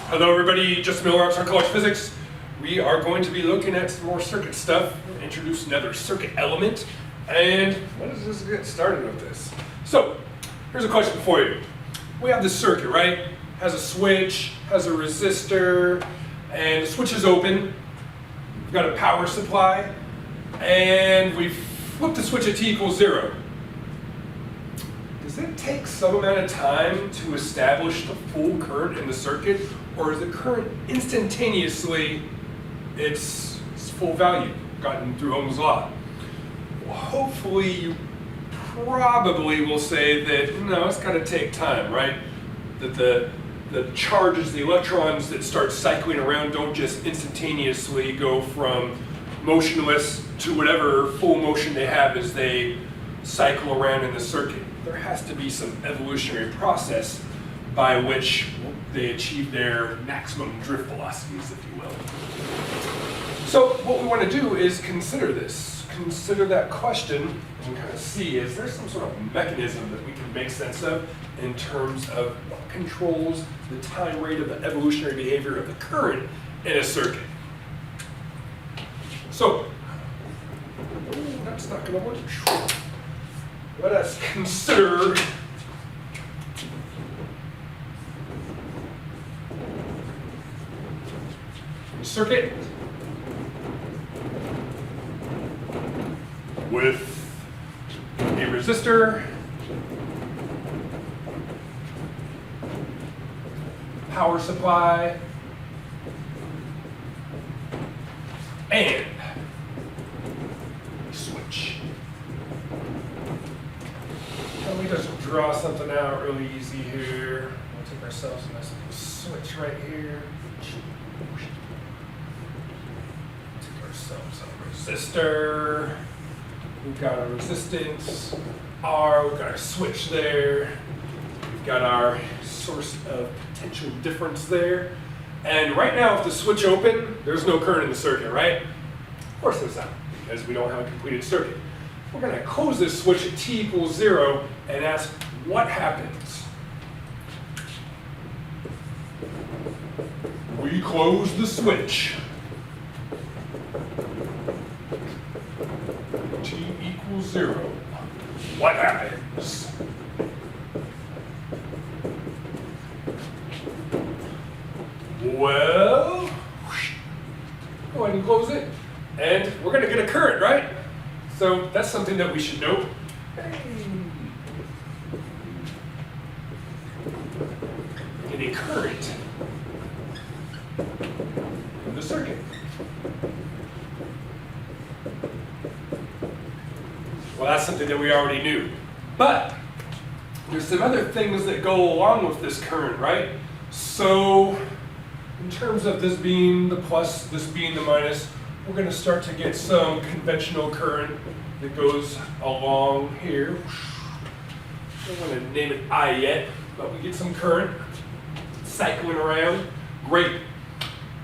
Hello everybody, Justin Miller, Armstrong College Physics. We are going to be looking at some more circuit stuff, introduce another circuit element, and let us just get started with this. So, here's a question for you. We have this circuit, right? Has a switch, has a resistor, and the switch is open. We've got a power supply, and we've flipped the switch at t equals 0. Does it take some amount of time to establish the full current in the circuit, or is the current instantaneously its full value gotten through Ohm's law? Well, hopefully you probably will say that no, it's got to take time, right? That the charges, the electrons that start cycling around don't just instantaneously go from motionless to whatever full motion they have as they cycle around in the circuit. There has to be some evolutionary process by which they achieve their maximum drift velocities, if you will. So what we want to do is consider this. Consider that question and kind of see, is there some sort of mechanism that we can make sense of in terms of what controls the time rate of the evolutionary behavior of the current in a circuit? So, that's not going to work. Let us consider a circuit with a resistor, power supply, and a switch. Let me just draw something out really easy here. We'll take ourselves a nice little switch right here. Take ourselves a resistor. We've got a resistance R. We've got our switch there. We've got our source of potential difference there. And right now, if the switch open, there's no current in the circuit, right? Of course there's not, because we don't have a completed circuit. We're going to close this switch at t equals 0 and ask what happens. We close the switch. T equals 0. What happens? Well, go ahead and close it. And we're going to get a current, right? So that's something that we should know. Get a current in the circuit. Well, that's something that we already knew. But there's some other things that go along with this current, right? So in terms of this being the plus, this being the minus, we're going to start to get some conventional current that goes along here. I don't want to name it I yet, but we get some current cycling around. Great.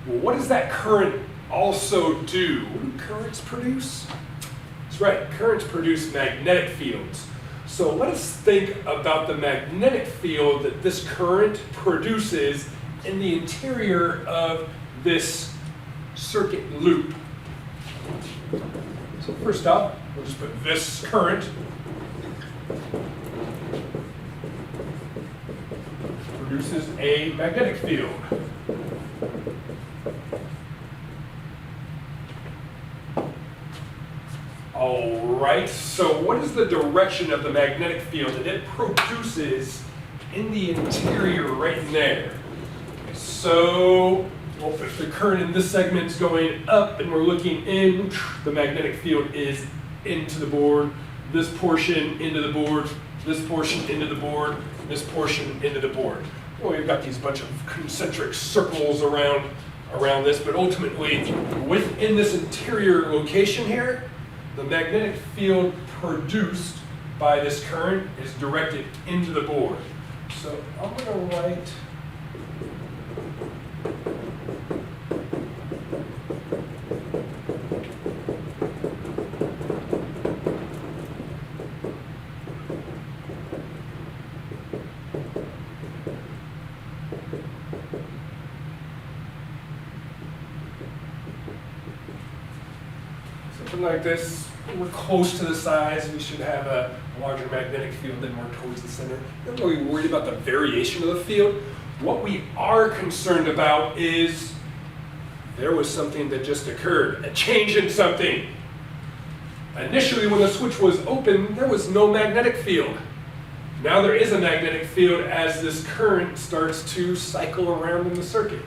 Well, what does that current also do? What do currents produce? That's right, currents produce magnetic fields. So let us think about the magnetic field that this current produces in the interior of this circuit loop. So first up, we'll just put this current produces a magnetic field. All right, so what is the direction of the magnetic field that it produces in the interior right in there? So, well, if the current in this segment is going up and we're looking in, the magnetic field is into the board, this portion into the board, this portion into the board, this portion into the board. Well, we've got these bunch of concentric circles around this, but ultimately, within this interior location here, the magnetic field produced by this current is directed into the board. So I'm going to write like this. We're close to the size. We should have a larger magnetic field than we're towards the center. We're not really worried about the variation of the field. What we are concerned about is there was something that just occurred, a change in something. Initially, when the switch was open, there was no magnetic field. Now there is a magnetic field as this current starts to cycle around in the circuit.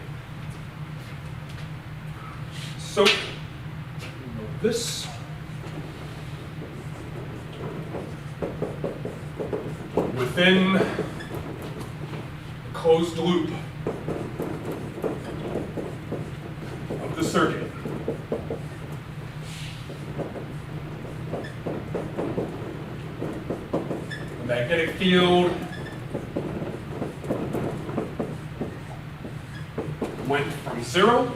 So, this within the closed loop of the circuit. The magnetic field went from 0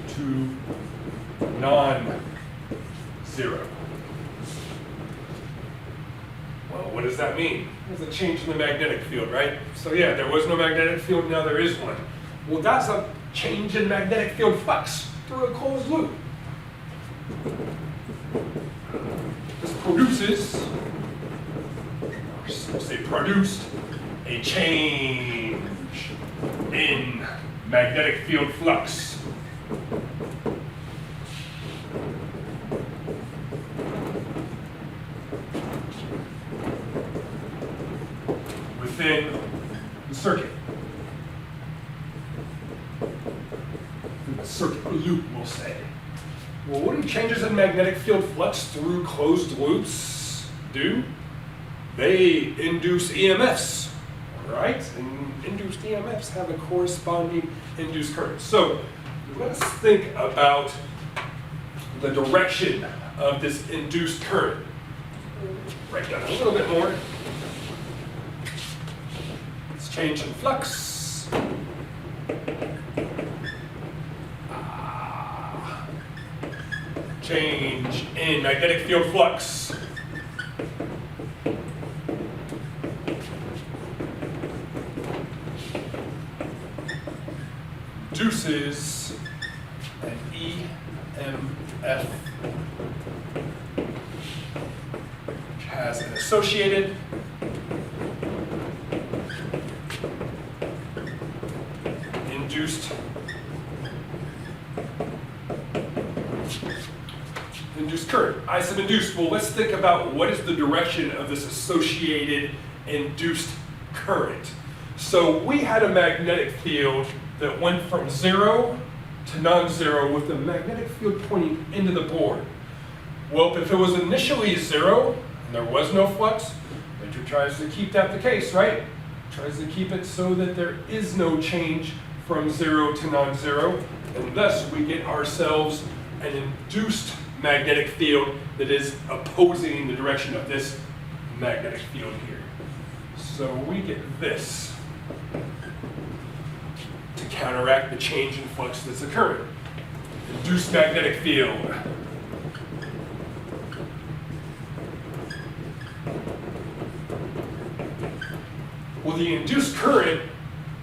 to non-zero. Well, what does that mean? There's a change in the magnetic field, right? So yeah, there was no magnetic field, now there is one. Well, that's a change in magnetic field flux through a closed loop. This produces, or say produced, a change in magnetic field flux. Within the circuit. The circuit loop, we'll say. Well, what do changes in magnetic field flux through closed loops do? They induce EMFs, right? And induced EMFs have a corresponding induced current. So let's think about the direction of this induced current. Write down a little bit more. It's change in flux. Change in magnetic field flux. Induces an EMF, which has an associated induced current. I said induced. Well, let's think about what is the direction of this associated induced current. So we had a magnetic field that went from 0 to non-zero with the magnetic field pointing into the board. Well, if it was initially 0 and there was no flux, nature tries to keep that the case, right? Tries to keep it so that there is no change from 0 to non-zero, and thus we get ourselves an induced magnetic field that is opposing the direction of this magnetic field here. So we get this to counteract the change in flux that's occurring. Induced magnetic field. Well, the induced current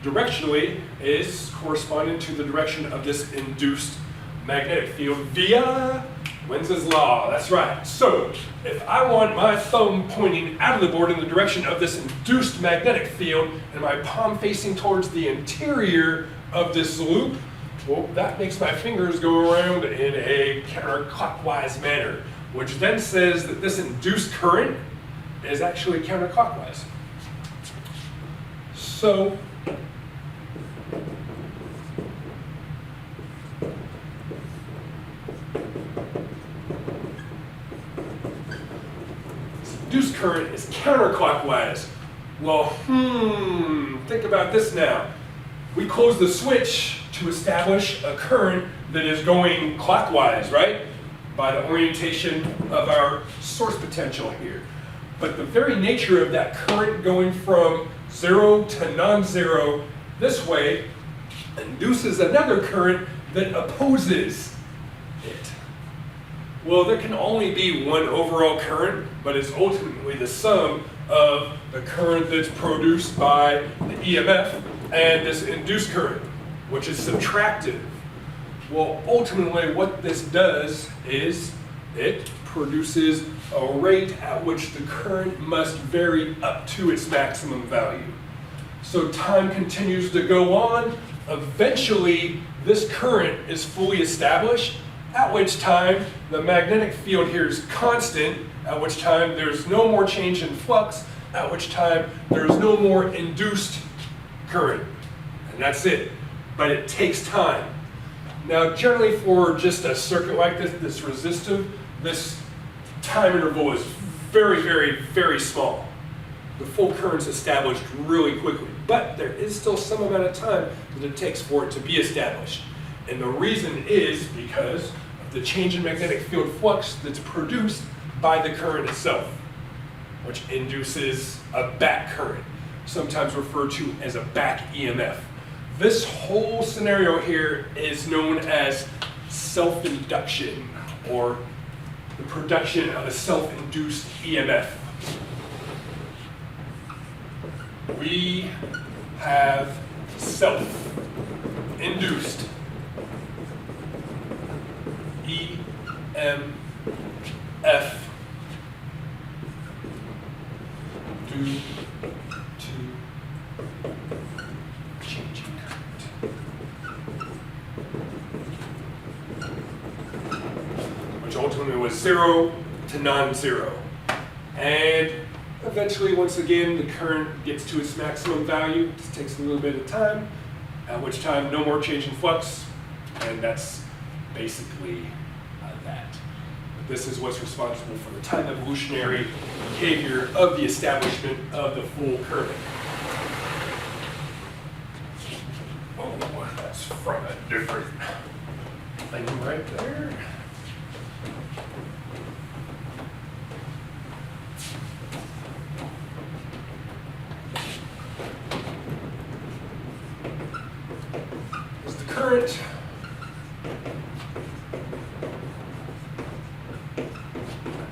directionally is corresponding to the direction of this induced magnetic field via Lenz's law. That's right. So if I want my thumb pointing out of the board in the direction of this induced magnetic field and my palm facing towards the interior of this loop, well, that makes my fingers go around in a counterclockwise manner, which then says that this induced current is actually counterclockwise. So induced current is counterclockwise. Well, think about this now. We close the switch to establish a current that is going clockwise, right? By the orientation of our source potential here. But the very nature of that current going from 0 to non-zero this way induces another current that opposes it. Well, there can only be one overall current, but it's ultimately the sum of the current that's produced by the EMF and this induced current, which is subtractive. Well, ultimately what this does is it produces a rate at which the current must vary up to its maximum value. So time continues to go on. Eventually, this current is fully established, at which time the magnetic field here is constant, at which time there's no more change in flux, at which time there's no more induced current. And that's it. But it takes time. Now, generally for just a circuit like this resistive, this time interval is very, very, very small. The full current's established really quickly, but there is still some amount of time that it takes for it to be established. And the reason is because of the change in magnetic field flux that's produced by the current itself, which induces a back current, sometimes referred to as a back EMF. This whole scenario here is known as self-induction, or the production of a self-induced EMF. We have self-induced EMF due to changing current. Which ultimately was 0 to non-zero. And eventually, once again, the current gets to its maximum value. It just takes a little bit of time, at which time no more change in flux, and that's basically that. But this is what's responsible for the time evolutionary behavior of the establishment of the full current. Oh, that's from a different thing right there. Current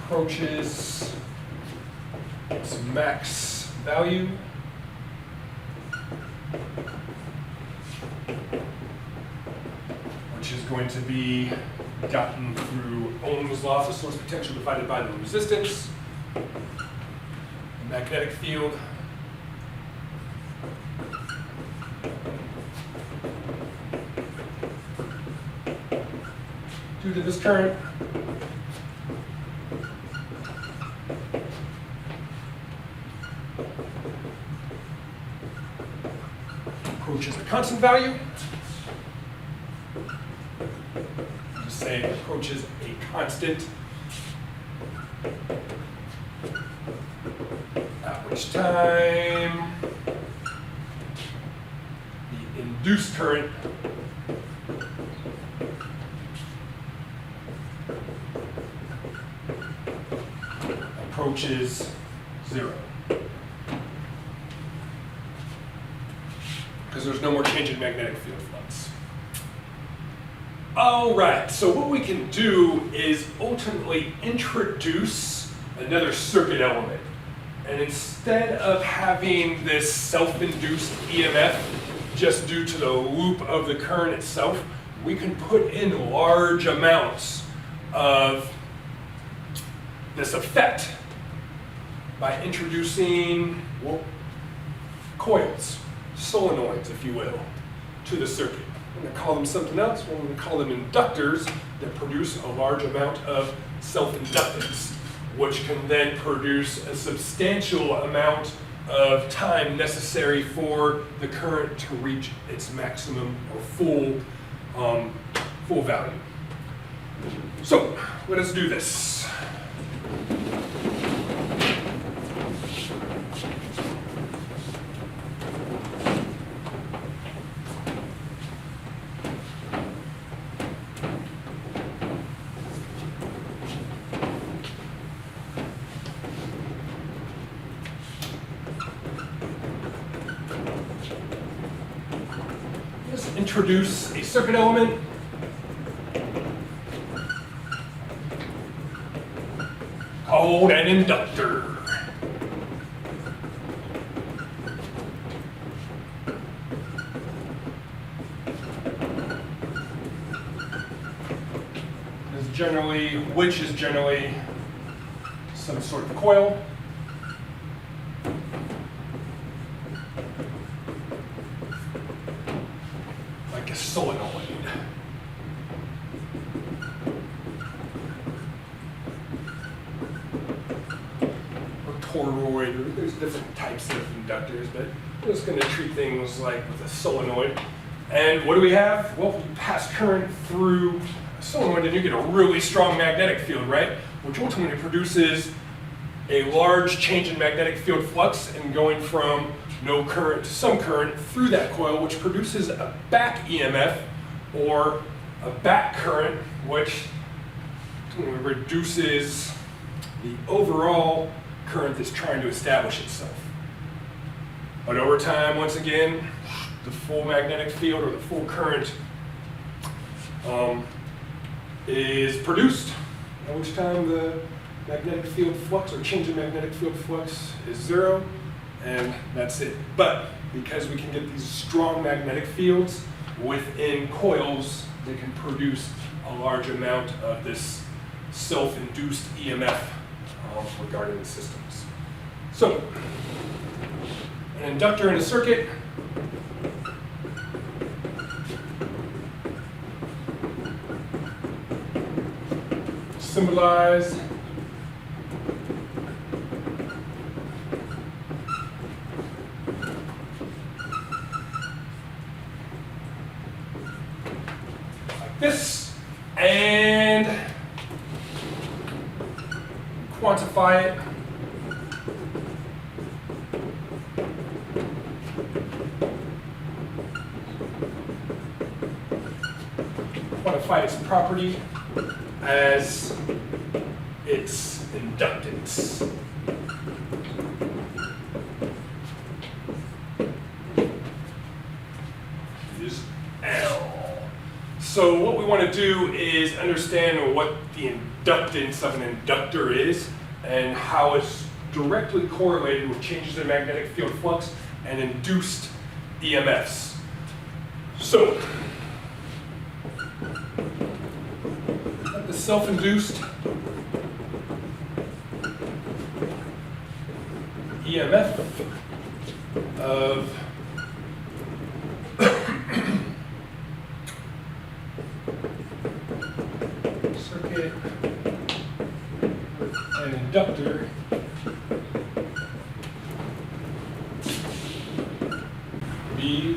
approaches its max value, which is going to be gotten through Ohm's law, the source potential divided by the resistance, the magnetic field. Due to this current, approaches a constant value. Just say approaches a constant, at which time the induced current approaches 0. Because there's no more change in magnetic field flux. All right, so what we can do is ultimately introduce another circuit element. And instead of having this self-induced EMF just due to the loop of the current itself, we can put in large amounts of this effect by introducing, well, coils, solenoids, if you will, to the circuit. I'm going to call them something else. We're going to call them inductors that produce a large amount of self-inductance, which can then produce a substantial amount of time necessary for the current to reach its maximum or full value. So let us do this. Let's introduce a circuit element called an inductor. which is generally some sort of coil. Like a solenoid. Or toroid, or there's different types of inductors, but we're just going to treat things like with a solenoid. And what do we have? Well, you pass current through a solenoid and you get a really strong magnetic field, right? Which ultimately produces a large change in magnetic field flux and going from no current to some current through that coil, which produces a back EMF or a back current, which reduces the overall current that's trying to establish itself. But over time, once again, the full magnetic field or the full current is produced, at which time the magnetic field flux or change in magnetic field flux is 0, and that's it. But because we can get these strong magnetic fields within coils, they can produce a large amount of this self-induced EMF regarding the systems. So, an inductor in a circuit. Symbolized like this, and quantify it. Quantify its property as its inductance. Is L. So what we want to do is understand what the inductance of an inductor is and how it's directly correlated with changes in magnetic field flux and induced EMFs. So, the self-induced EMF of circuit and inductor be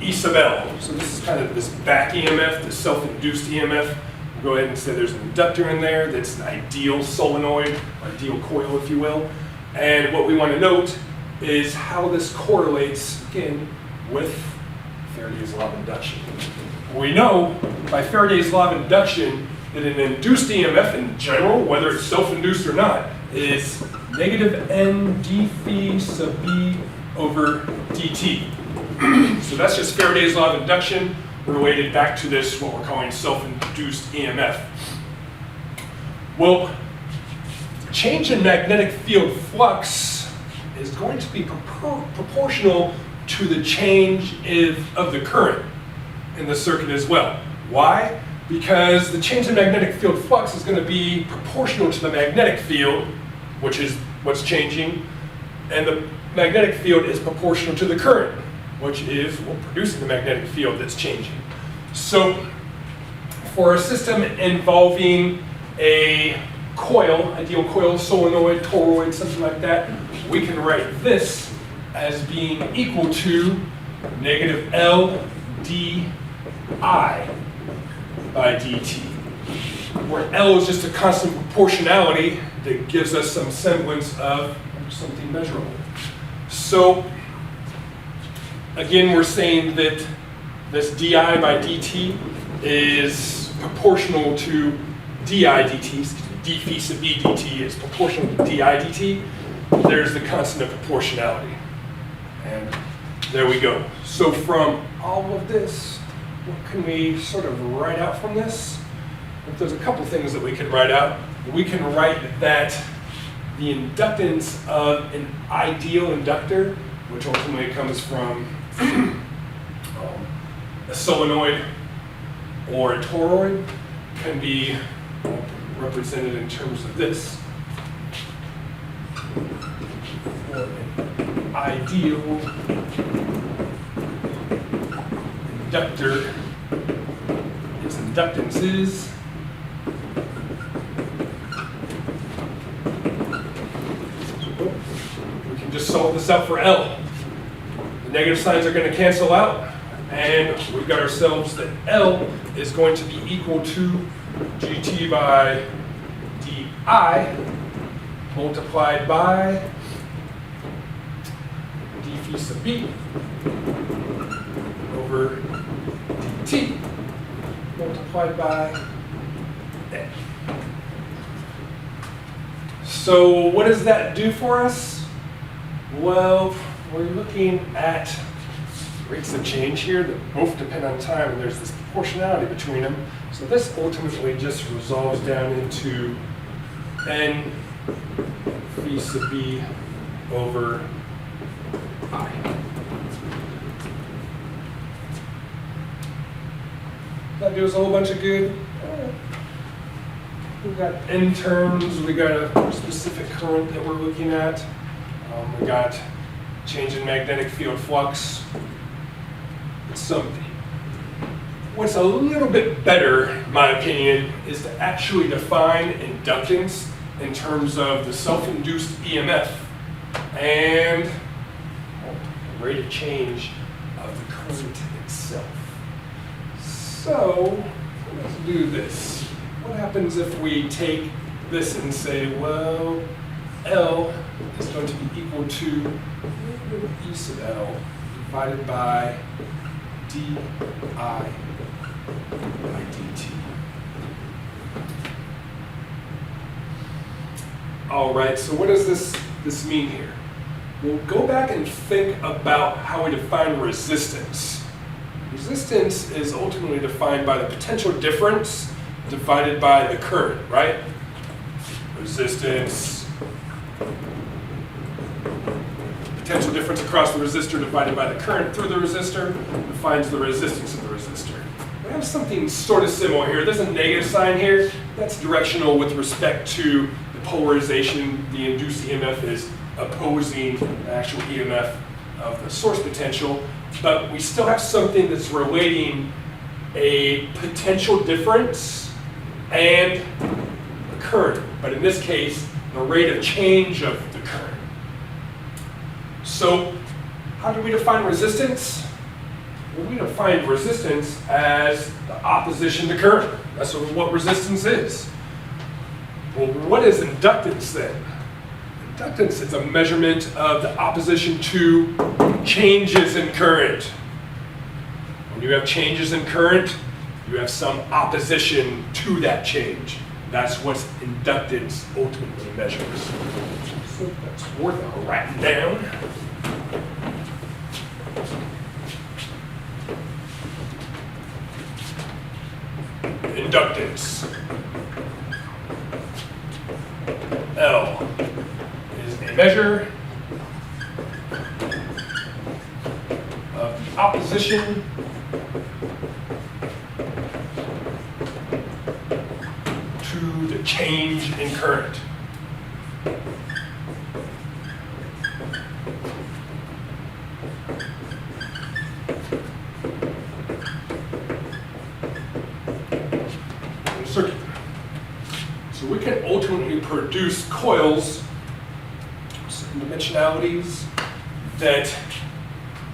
E sub L. So this is kind of this back EMF, the self-induced EMF. We'll go ahead and say there's an inductor in there that's an ideal solenoid, ideal coil, if you will. And what we want to note is how this correlates, again, with Faraday's law of induction. We know by Faraday's law of induction that an induced EMF in general, whether it's self-induced or not, is negative N d phi sub B over dt. So that's just Faraday's law of induction related back to this, what we're calling self-induced EMF. Well, change in magnetic field flux is going to be proportional to the change of the current in the circuit as well. Why? Because the change in magnetic field flux is going to be proportional to the magnetic field, which is what's changing, and the magnetic field is proportional to the current, which is producing the magnetic field that's changing. So for a system involving a coil, ideal coil, solenoid, toroid, something like that, we can write this as being equal to negative L di by dt, where L is just a constant proportionality that gives us some semblance of something measurable. So again, we're saying that this di by dt is proportional to di dt, d phi sub b dt is proportional to di dt. There's the constant of proportionality. And there we go. So from all of this, what can we sort of write out from this? If there's a couple things that we can write out. We can write that the inductance of an ideal inductor, which ultimately comes from a solenoid or a toroid can be represented in terms of this. For an ideal inductor, its inductance is we can just solve this out for L. The negative signs are going to cancel out, and we've got ourselves that L is going to be equal to gt by di multiplied by d phi sub b over dt multiplied by n. So what does that do for us? Well, we're looking at rates of change here that both depend on time, and there's this proportionality between them. So this ultimately just resolves down into n phi sub b over I. That does a whole bunch of good. We've got n terms, we got a specific current that we're looking at. We got change in magnetic field flux. It's something. What's a little bit better, in my opinion, is to actually define inductance in terms of the self-induced EMF and the rate of change of the current itself. So let's do this. What happens if we take this and say, well, L is going to be equal to E sub L divided by di by dt. All right, so what does this mean here? We'll go back and think about how we define resistance. Resistance is ultimately defined by the potential difference divided by the current, right? Resistance, potential difference across the resistor divided by the current through the resistor defines the resistance of the resistor. We have something sort of similar here. There's a negative sign here. That's directional with respect to the polarization. The induced EMF is opposing the actual EMF of the source potential, but we still have something that's relating a potential difference and the current, but in this case, the rate of change of the current. So how do we define resistance? Well, we define resistance as the opposition to current. That's what resistance is. Well, what is inductance then? Inductance is a measurement of the opposition to changes in current. When you have changes in current, you have some opposition to that change. That's what inductance ultimately measures. So that's worth writing down. Inductance. L is a measure of the opposition to the change in current. Circuit. So we can ultimately produce coils, certain dimensionalities, that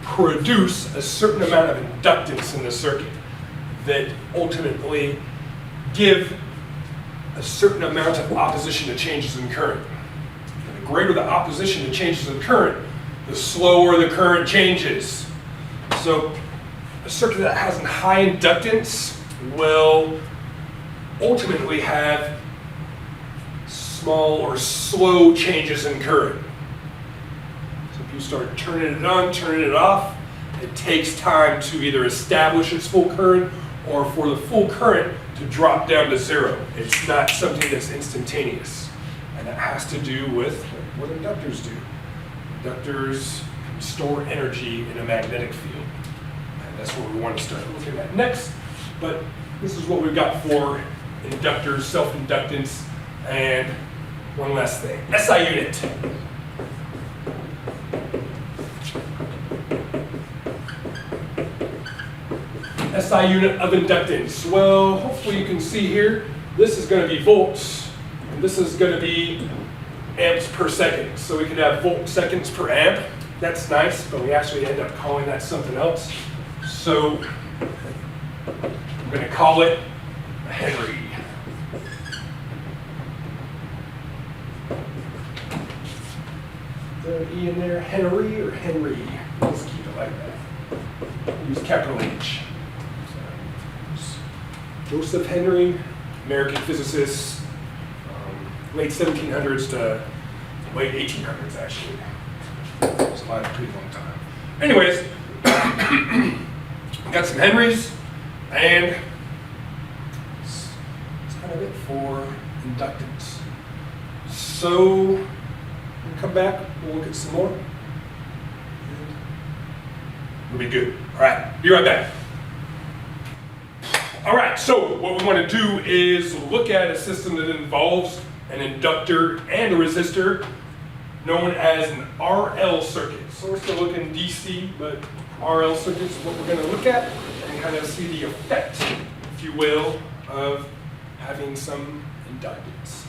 produce a certain amount of inductance in the circuit that ultimately give a certain amount of opposition to changes in current. And the greater the opposition to changes in current, the slower the current changes. So a circuit that has a high inductance will ultimately have small or slow changes in current. So if you start turning it on, turning it off, it takes time to either establish its full current or for the full current to drop down to zero. It's not something that's instantaneous. And that has to do with what inductors do. Inductors store energy in a magnetic field. And that's what we want to start looking at next. But this is what we've got for inductors, self-inductance, and one last thing, SI unit. SI unit of inductance. Well, hopefully you can see here, this is going to be volts, and this is going to be amps per second. So we could have volt seconds per amp. That's nice, but we actually end up calling that something else. So I'm going to call it a Henry. Is there an E in there? Henry or Henry? Let's keep it like that. Use capital H. Joseph Henry, American physicist, late 1700s to late 1800s, actually. It was alive a pretty long time. Anyways, got some Henrys, and that's kind of it for inductance. So, we'll come back, we'll look at some more. We'll be good. All right, be right back. All right, so what we want to do is look at a system that involves an inductor and a resistor known as an RL circuit. So we're still looking DC, but RL circuit is what we're going to look at and kind of see the effect, if you will, of having some inductance.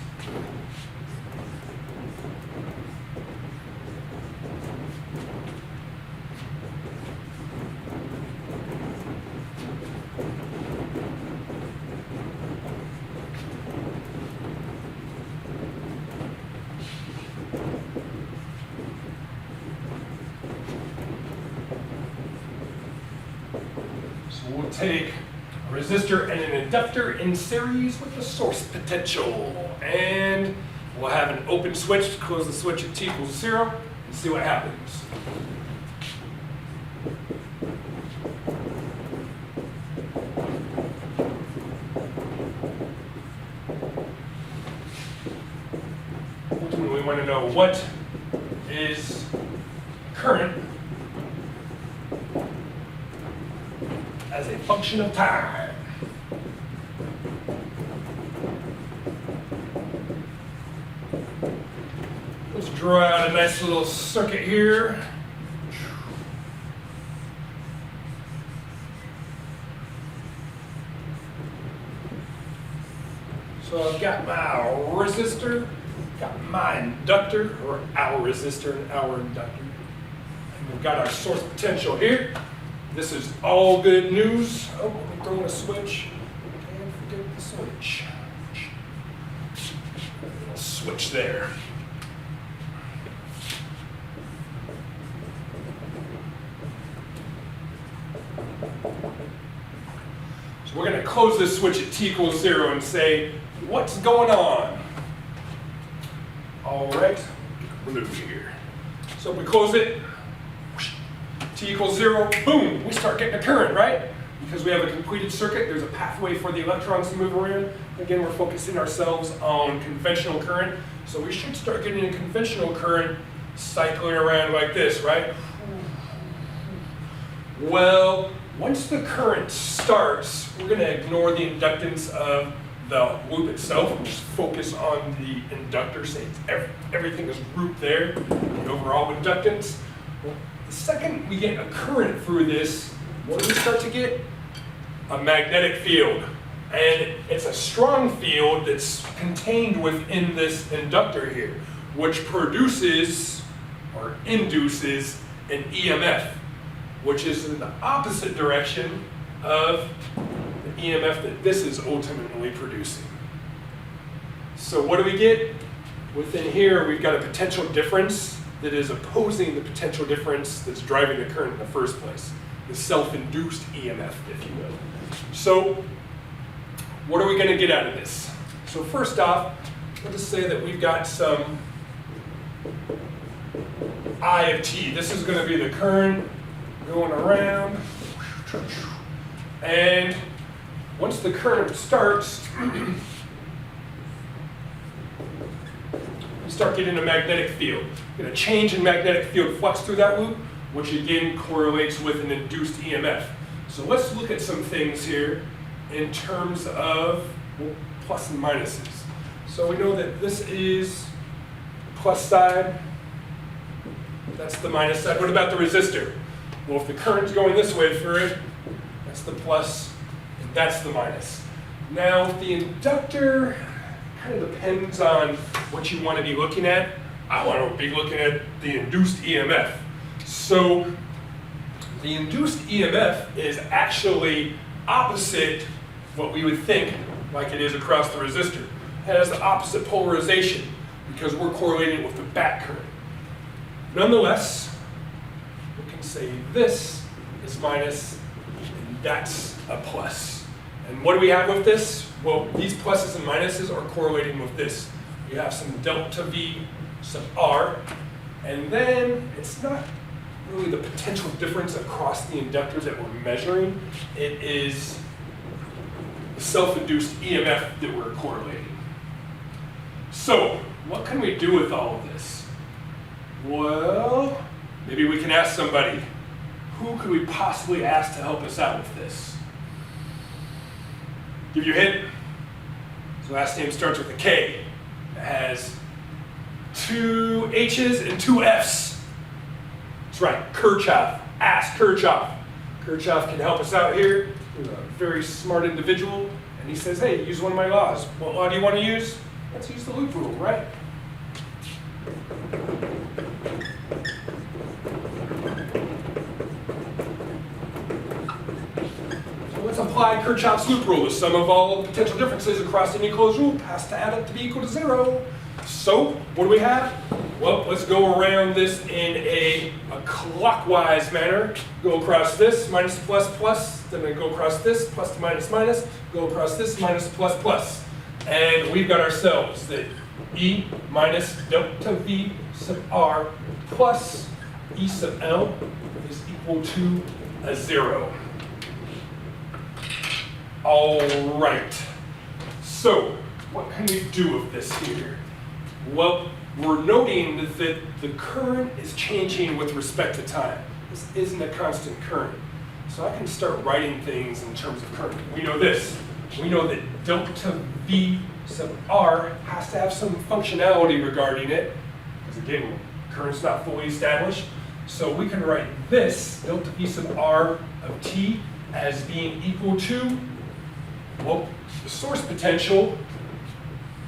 We'll take a resistor and an inductor in series with the source potential. And we'll have an open switch, close the switch at T equals 0, and see what happens. Ultimately, we want to know what is current as a function of time. Let's draw out a nice little circuit here. So I've got my resistor, got my inductor, or our resistor and our inductor. And we've got our source potential here. This is all good news. Oh, let me throw in a switch. Can't forget the switch. Little switch there. So we're going to close this switch at T equals 0 and say, what's going on? All right, remove here. So if we close it, T equals 0, boom, we start getting a current, right? Because we have a completed circuit, there's a pathway for the electrons to move around. Again, we're focusing ourselves on conventional current. So we should start getting a conventional current cycling around like this, right? Well, once the current starts, we're going to ignore the inductance of the loop itself and just focus on the inductor, say everything is grouped there, the overall inductance. Well, the second we get a current through this, what do we start to get? A magnetic field. And it's a strong field that's contained within this inductor here, which produces or induces an EMF, which is in the opposite direction of the EMF that this is ultimately producing. So what do we get? Within here, we've got a potential difference that is opposing the potential difference that's driving the current in the first place, the self-induced EMF, if you will. So what are we going to get out of this? So first off, let's just say that we've got some I of t. This is going to be the current going around. And once the current starts, we start getting a magnetic field. Get a change in magnetic field flux through that loop, which again correlates with an induced EMF. So let's look at some things here in terms of plus and minuses. So we know that this is the plus side, that's the minus side. What about the resistor? Well, if the current's going this way for it, that's the plus, and that's the minus. Now, the inductor kind of depends on what you want to be looking at. I want to be looking at the induced EMF. So, the induced EMF is actually opposite what we would think like it is across the resistor. It has the opposite polarization because we're correlating with the back current. Nonetheless, we can say this is minus and that's a plus. And what do we have with this? Well, these pluses and minuses are correlating with this. We have some delta V sub R, and then it's not really the potential difference across the inductors that we're measuring. It is the self-induced EMF that we're correlating. So, what can we do with all of this? Well, maybe we can ask somebody, who could we possibly ask to help us out with this? Give you a hint. His last name starts with a K. It has 2 H's and 2 F's. That's right, Kirchhoff. Ask Kirchhoff. Kirchhoff can help us out here. He's a very smart individual. And he says, hey, use one of my laws. What law do you want to use? Let's use the loop rule, right? So let's apply Kirchhoff's loop rule. The sum of all potential differences across any closed loop has to add up to be equal to 0. So, what do we have? Well, let's go around this in a clockwise manner. Go across this, minus plus plus, then I go across this, plus to minus minus, go across this, minus plus plus. And we've got ourselves that E minus delta V sub R plus E sub L is equal to a 0. All right. So, what can we do with this here? Well, we're noting that the current is changing with respect to time. This isn't a constant current. So I can start writing things in terms of current. We know this. We know that delta V sub R has to have some functionality regarding it. Because again, current's not fully established. So we can write this, delta V sub R of T, as being equal to, well, the source potential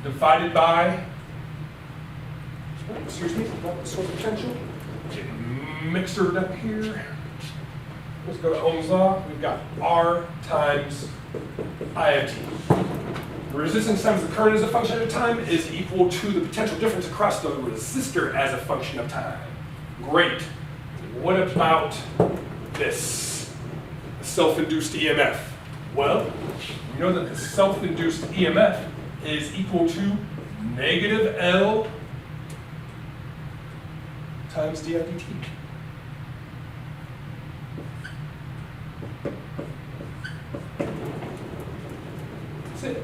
divided by, excuse me, not the source potential, getting mixed up here. Let's go to Ohm's law. We've got R times I of T. The resistance times the current as a function of time is equal to the potential difference across the resistor as a function of time. Great. What about this? The self-induced EMF. Well, we know that the self-induced EMF is equal to negative L times di dt. That's it.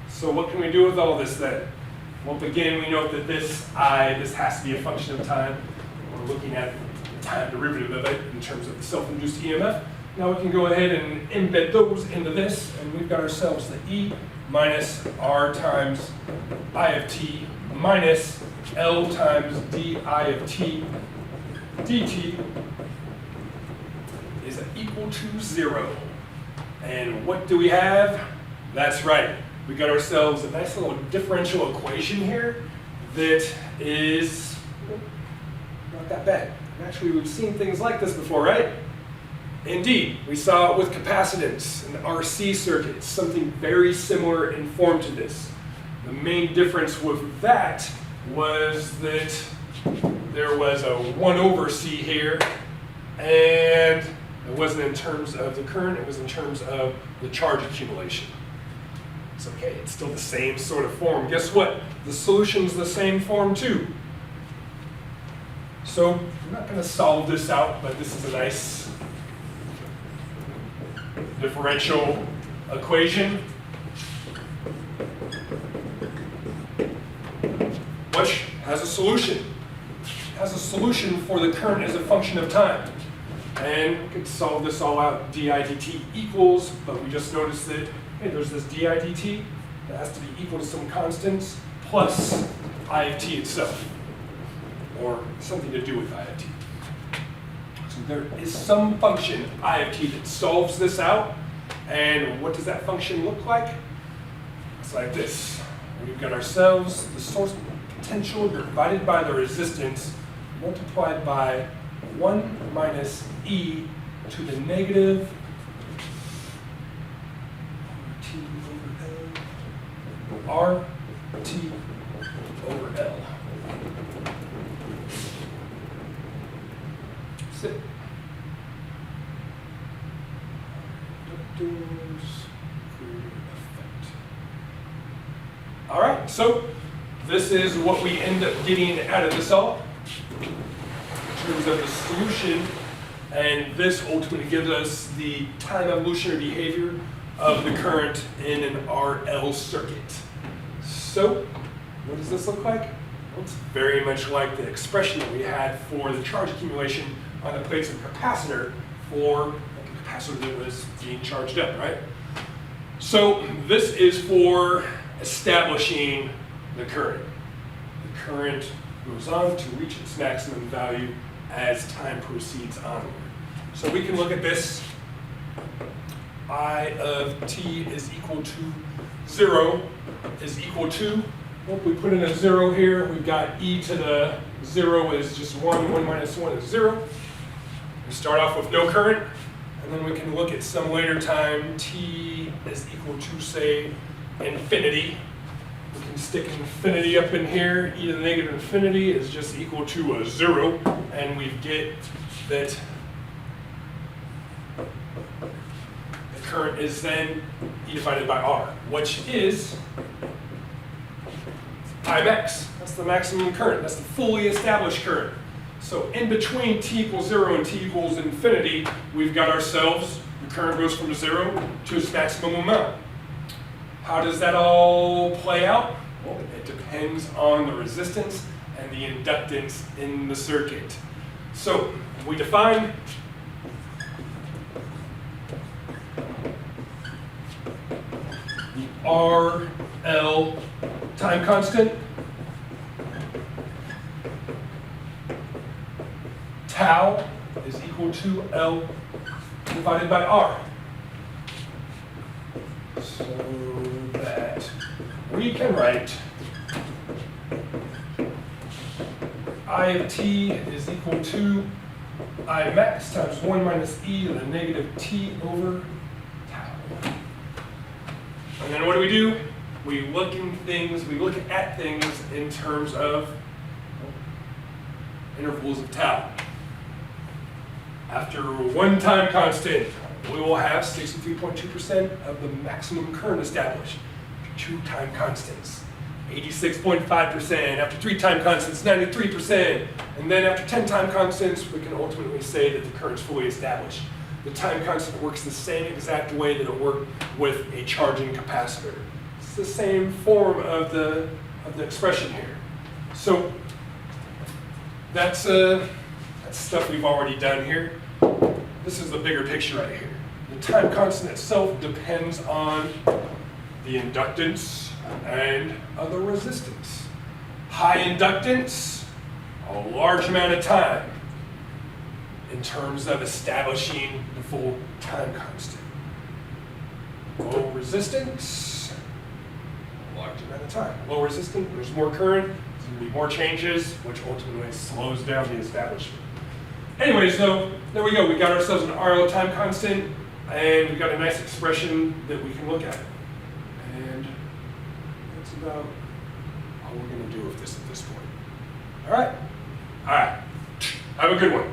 So what can we do with all this then? Well, again, we know that this has to be a function of time. We're looking at the time derivative of it in terms of the self-induced EMF. Now we can go ahead and embed those into this, and we've got ourselves the E minus R times I of T minus L times di of T dt is equal to 0. And what do we have? That's right. We got ourselves a nice little differential equation here that is not that bad. Actually, we've seen things like this before, right? Indeed, we saw it with capacitance and RC circuits, something very similar in form to this. The main difference with that was that there was a 1 over C here, and it wasn't in terms of the current, it was in terms of the charge accumulation. It's okay, it's still the same sort of form. Guess what? The solution's the same form too. So I'm not going to solve this out, but this is a nice differential equation, which has a solution. It has a solution for the current as a function of time. And we could solve this all out, di dt equals, but we just noticed that, hey, there's this di dt that has to be equal to some constants plus I of t itself, or something to do with I of t. So there is some function, I of t, that solves this out. And what does that function look like? It's like this. We've got ourselves the source potential divided by the resistance multiplied by 1 minus e to the negative t over L, r t over L. That's it. All right, so this is what we end up getting out of this all in terms of the solution, and this ultimately gives us the time evolutionary behavior of the current in an RL circuit. So what does this look like? Well, it's very much like the expression that we had for the charge accumulation on the plates of the capacitor for the capacitor that was being charged up, right? So this is for establishing the current. The current goes on to reach its maximum value as time proceeds onward. So we can look at this. I of t is equal to 0 is equal to, well, we put in a 0 here, we've got e to the 0 is just 1, 1 minus 1 is 0. We start off with no current, and then we can look at some later time, t is equal to, say, infinity. We can stick infinity up in here, e to the negative infinity is just equal to a 0, and we get that the current is then e divided by r, which is I max. That's the maximum current. That's the fully established current. So in between t equals 0 and t equals infinity, we've got ourselves, the current goes from 0 to its maximum amount. How does that all play out? Well, it depends on the resistance and the inductance in the circuit. So we define the RL time constant, tau is equal to L divided by R. So that we can write I of t is equal to I max times 1 minus e to the negative t over tau. And then what do? We look at things in terms of intervals of tau. After one time constant, we will have 63.2% of the maximum current established. Two time constants, 86.5%. After 3 time constants, 93%. And then after 10 time constants, we can ultimately say that the current is fully established. The time constant works the same exact way that it worked with a charging capacitor. It's the same form of the expression here. So that's stuff we've already done here. This is the bigger picture right here. The time constant itself depends on the inductance and the resistance. High inductance, a large amount of time in terms of establishing the full time constant. Low resistance, a large amount of time. Low resistance, there's more current, there's going to be more changes, which ultimately slows down the establishment. Anyways, though, there we go. We got ourselves an RL time constant, and we've got a nice expression that we can look at. And that's about all we're going to do with this at this point. All right? All right. Have a good one.